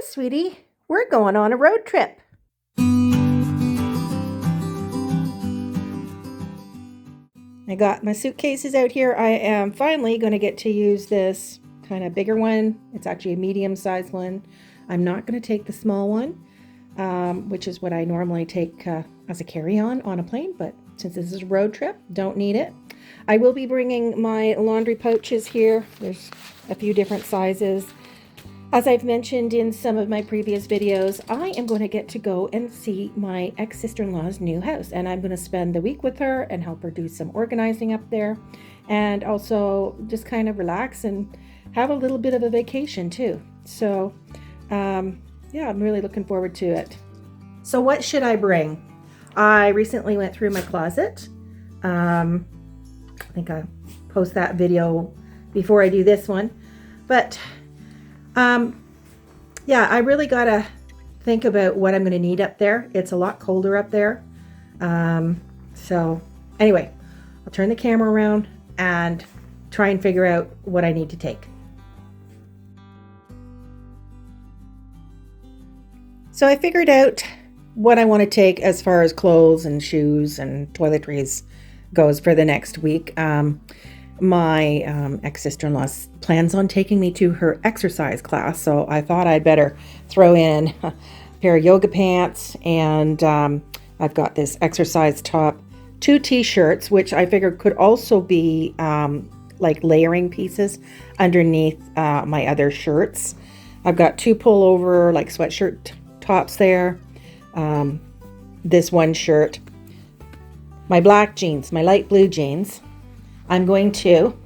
sweetie. We're going on a road trip. I got my suitcases out here. I am finally going to get to use this kind of bigger one. It's actually a medium-sized one. I'm not going to take the small one, which is what I normally take as a carry-on on a plane, but since this is a road trip, don't need it. I will be bringing my laundry pouches here. There's a few different sizes. As I've mentioned in some of my previous videos, I am going to get to go and see my ex-sister-in-law's new house, and I'm going to spend the week with her and help her do some organizing up there, and also just kind of relax and have a little bit of a vacation too. So yeah, I'm really looking forward to it. So what should I bring? I recently went through my closet. I think I'll post that video before I do this one, but yeah, I really gotta think about what I'm gonna need up there. It's a lot colder up there. So anyway, I'll turn the camera around and try and figure out what I need to take. So I figured out what I want to take as far as clothes and shoes and toiletries goes for the next week. My ex-sister-in-law plans on taking me to her exercise class, so I thought I'd better throw in a pair of yoga pants, and I've got this exercise top, 2 t-shirts, which I figured could also be like layering pieces underneath my other shirts. I've got 2 pullover like sweatshirt tops there, this one shirt, my black jeans, my light blue jeans. I'm going to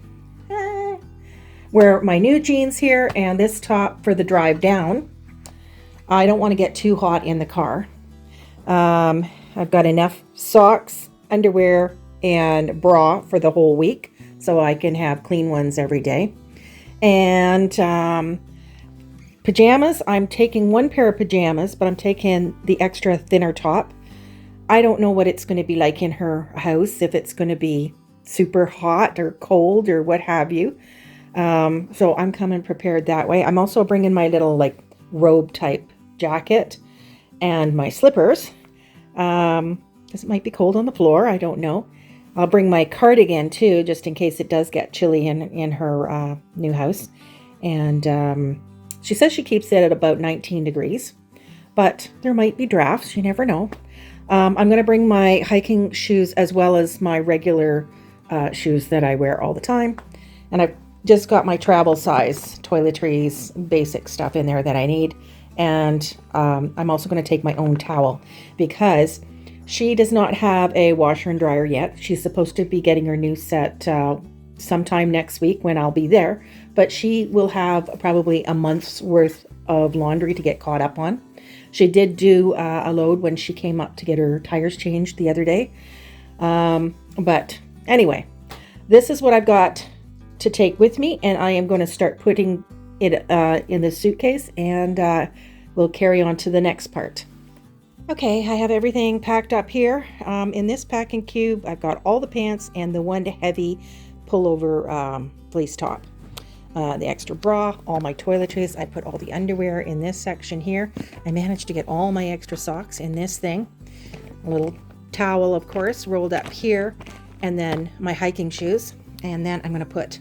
wear my new jeans here and this top for the drive down. I don't want to get too hot in the car. I've got enough socks, underwear, and bra for the whole week, so I can have clean ones every day. And pajamas, I'm taking 1 pair of pajamas, but I'm taking the extra thinner top. I don't know what it's going to be like in her house, if it's going to be super hot or cold or what have you. So I'm coming prepared that way. I'm also bringing my little like robe type jacket and my slippers, because it might be cold on the floor. I don't know. I'll bring my cardigan too, just in case it does get chilly in her new house. And she says she keeps it at about 19 degrees, but there might be drafts. You never know. I'm going to bring my hiking shoes as well as my regular shoes that I wear all the time. And I've just got my travel size toiletries, basic stuff in there that I need. And I'm also going to take my own towel because she does not have a washer and dryer yet. She's supposed to be getting her new set sometime next week when I'll be there. But she will have probably a month's worth of laundry to get caught up on. She did do a load when she came up to get her tires changed the other day. But anyway, this is what I've got to take with me, and I am going to start putting it in the suitcase, and we'll carry on to the next part. Okay, I have everything packed up here. In this packing cube, I've got all the pants and the 1 heavy pullover fleece top. The extra bra, all my toiletries. I put all the underwear in this section here. I managed to get all my extra socks in this thing. A little towel, of course, rolled up here. And then my hiking shoes. And then I'm going to put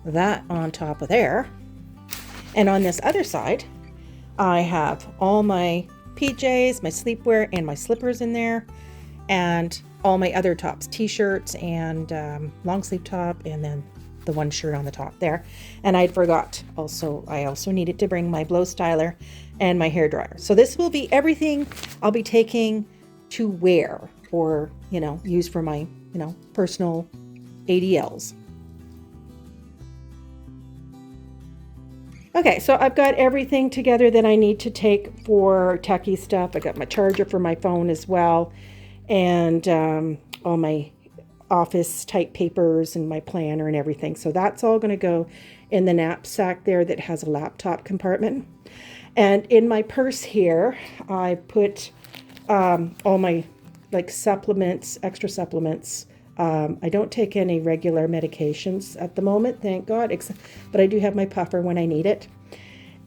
that on top of there. And on this other side, I have all my PJs, my sleepwear, and my slippers in there. And all my other tops, t-shirts and long sleeve top, and then the 1 shirt on the top there. And I forgot also, I also needed to bring my blow styler and my hair dryer. So this will be everything I'll be taking to wear or, use for my, personal ADLs. Okay, so I've got everything together that I need to take for techie stuff. I got my charger for my phone as well, and all my office type papers and my planner and everything. So that's all going to go in the knapsack there that has a laptop compartment. And in my purse here, I put all my supplements, extra supplements. I don't take any regular medications at the moment, thank God, but I do have my puffer when I need it.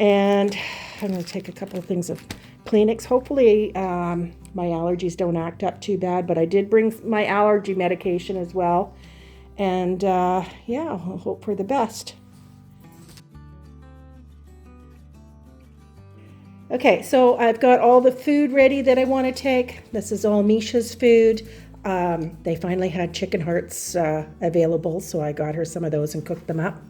And I'm going to take a couple of things of Kleenex. Hopefully my allergies don't act up too bad, but I did bring my allergy medication as well. And yeah, I'll hope for the best. Okay, so I've got all the food ready that I want to take. This is all Misha's food. They finally had chicken hearts available, so I got her some of those and cooked them up.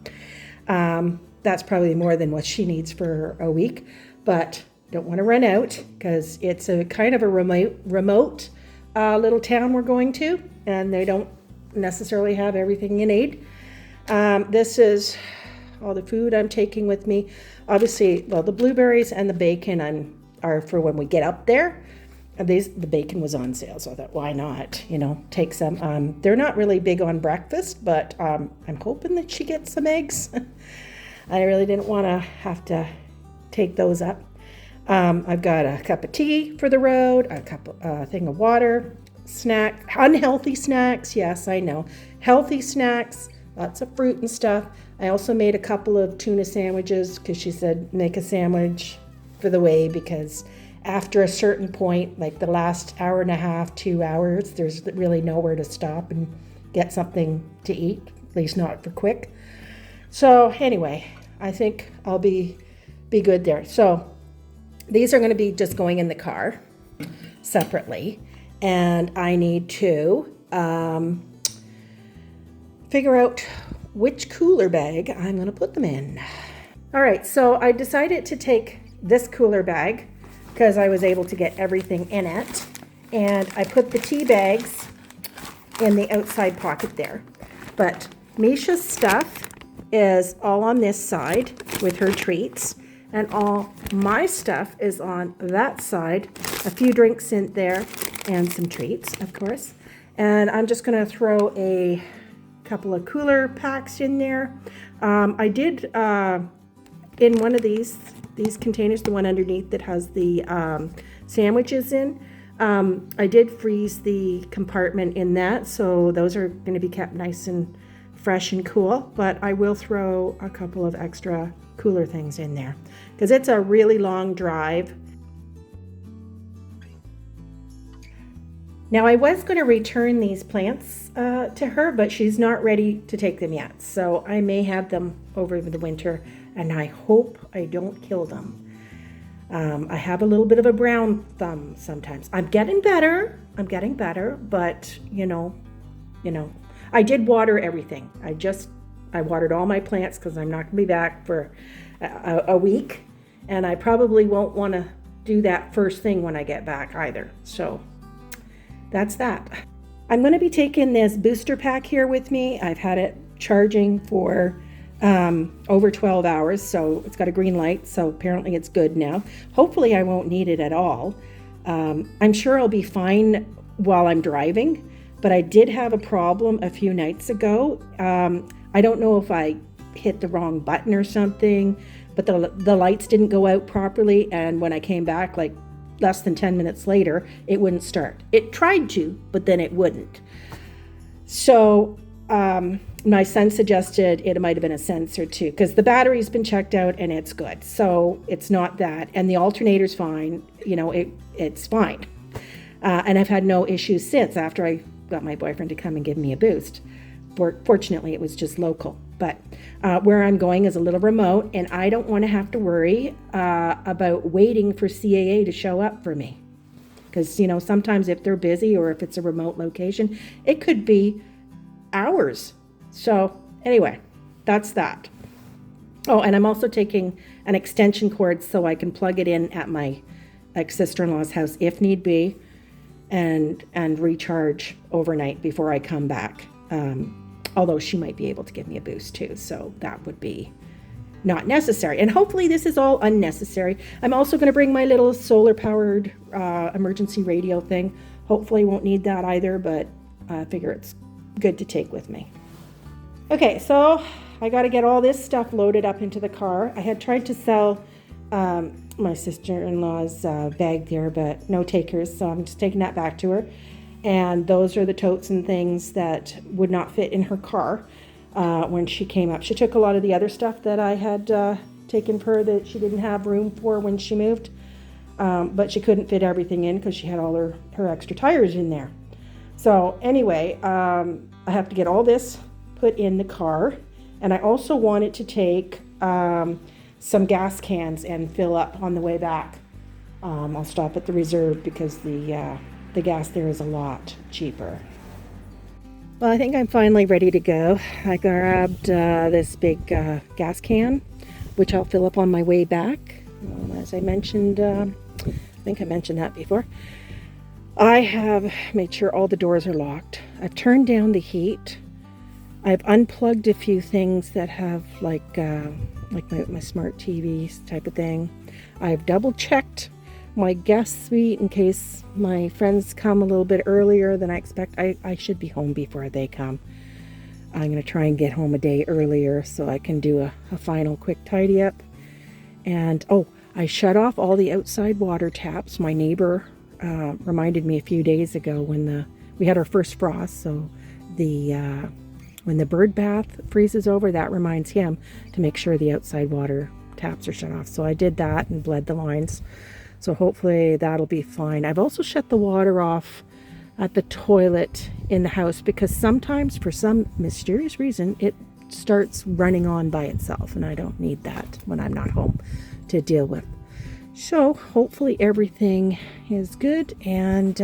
That's probably more than what she needs for a week, but don't want to run out because it's a kind of a remote little town we're going to, and they don't necessarily have everything you need. This is all the food I'm taking with me. Obviously, well, the blueberries and the bacon are for when we get up there. The bacon was on sale, so I thought, why not? You know, take some. They're not really big on breakfast, but I'm hoping that she gets some eggs. I really didn't want to have to take those up. I've got a cup of tea for the road, a thing of water, unhealthy snacks. Yes, I know. Healthy snacks, lots of fruit and stuff. I also made a couple of tuna sandwiches because she said make a sandwich for the way, because after a certain point, like the last hour and a half, 2 hours, there's really nowhere to stop and get something to eat, at least not for quick. So anyway, I think I'll be good there. So these are going to be just going in the car separately, and I need to figure out which cooler bag I'm going to put them in. All right, so I decided to take this cooler bag because I was able to get everything in it, and I put the tea bags in the outside pocket there. But Misha's stuff is all on this side with her treats, and all my stuff is on that side. A few drinks in there and some treats, of course. And I'm just going to throw a couple of cooler packs in there. I did in one of these containers, the one underneath that has the sandwiches in, I did freeze the compartment in that, so those are going to be kept nice and fresh and cool. But I will throw a couple of extra cooler things in there because it's a really long drive. Now I was going to return these plants to her, but she's not ready to take them yet. So I may have them over the winter, and I hope I don't kill them. I have a little bit of a brown thumb sometimes. I'm getting better, but you know, I did water everything. I watered all my plants because I'm not going to be back for a week, and I probably won't want to do that first thing when I get back either. So that's that. I'm going to be taking this booster pack here with me. I've had it charging for over 12 hours, so it's got a green light, so apparently it's good now. Hopefully I won't need it at all. I'm sure I'll be fine while I'm driving, but I did have a problem a few nights ago. I don't know if I hit the wrong button or something, but the lights didn't go out properly, and when I came back, like less than 10 minutes later, it wouldn't start. It tried to, but then it wouldn't. So my son suggested it might have been a sensor too, because the battery's been checked out and it's good. So it's not that, and the alternator's fine. It's fine. And I've had no issues since after I got my boyfriend to come and give me a boost. Fortunately, it was just local. But where I'm going is a little remote, and I don't want to have to worry about waiting for CAA to show up for me. Because, sometimes if they're busy or if it's a remote location, it could be hours. So anyway, that's that. Oh, and I'm also taking an extension cord so I can plug it in at my sister-in-law's house if need be, and recharge overnight before I come back. Although she might be able to give me a boost too, so that would be not necessary. And hopefully this is all unnecessary. I'm also going to bring my little solar-powered emergency radio thing. Hopefully won't need that either, but I figure it's good to take with me. Okay, so I got to get all this stuff loaded up into the car. I had tried to sell my sister-in-law's bag there, but no takers, so I'm just taking that back to her. And those are the totes and things that would not fit in her car when she came up. She took a lot of the other stuff that I had taken for her that she didn't have room for when she moved. But she couldn't fit everything in because she had all her extra tires in there. So anyway, I have to get all this put in the car. And I also wanted to take some gas cans and fill up on the way back. I'll stop at the Reserve because the gas there is a lot cheaper. Well, I think I'm finally ready to go. I grabbed this big gas can, which I'll fill up on my way back. As I mentioned, I think I mentioned that before. I have made sure all the doors are locked. I've turned down the heat. I've unplugged a few things that have like my smart TVs type of thing. I've double checked my guest suite in case my friends come a little bit earlier than I expect. I should be home before they come. I'm going to try and get home a day earlier so I can do a final quick tidy up. And I shut off all the outside water taps. My neighbor reminded me a few days ago when we had our first frost, so when the bird bath freezes over, that reminds him to make sure the outside water taps are shut off. So I did that and bled the lines. So hopefully that'll be fine. I've also shut the water off at the toilet in the house because sometimes, for some mysterious reason, it starts running on by itself, and I don't need that when I'm not home to deal with. So hopefully everything is good, and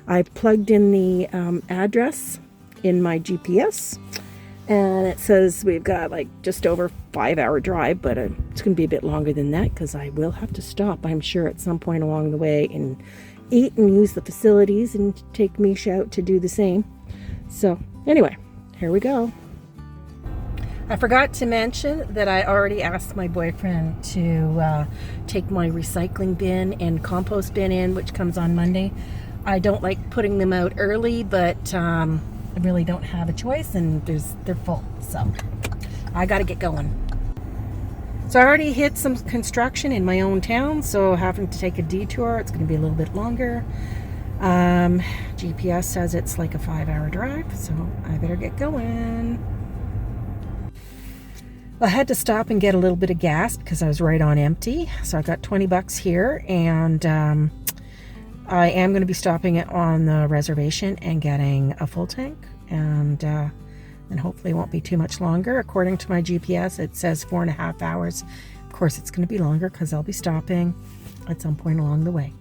I've plugged in the address in my GPS, and it says we've got like just over 5-hour drive, but it's going to be a bit longer than that because I will have to stop, I'm sure, at some point along the way and eat and use the facilities and take Misha out to do the same. So anyway, here we go. I forgot to mention that I already asked my boyfriend to take my recycling bin and compost bin in, which comes on Monday. I don't like putting them out early, but I really don't have a choice, and they're full, so I got to get going. So I already hit some construction in my own town, so having to take a detour, it's going to be a little bit longer. GPS says it's like a 5-hour drive, so I better get going. I had to stop and get a little bit of gas because I was right on empty, so I got $20 here, and I am going to be stopping it on the reservation and getting a full tank, and hopefully it won't be too much longer. According to my GPS, it says 4.5 hours. Of course, it's going to be longer because I'll be stopping at some point along the way.